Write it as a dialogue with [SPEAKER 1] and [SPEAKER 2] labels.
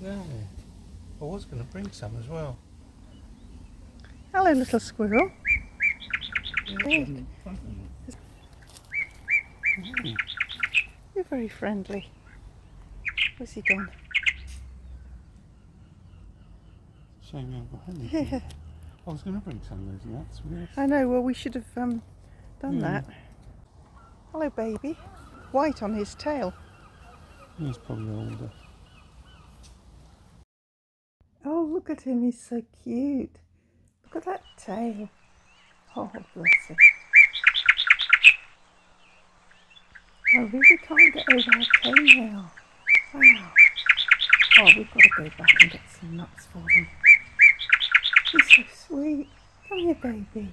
[SPEAKER 1] don't we? I was going to bring some as well.
[SPEAKER 2] Hello, little squirrel.
[SPEAKER 1] Yeah,
[SPEAKER 2] You're very friendly. Where's he gone?
[SPEAKER 1] shame you haven't got any.
[SPEAKER 2] Yeah,
[SPEAKER 1] I was going to bring some of those nuts. Yes.
[SPEAKER 2] I know. Well, we should have done
[SPEAKER 1] Yeah.
[SPEAKER 2] that. Hello, baby. White on his tail.
[SPEAKER 1] He's probably older.
[SPEAKER 2] Oh, look at him. He's so cute. Look at that tail. Oh, bless him. I really can't get over her toenail. Wow. Oh, we've got to go back and get some nuts for them. He's so sweet. Come here, baby.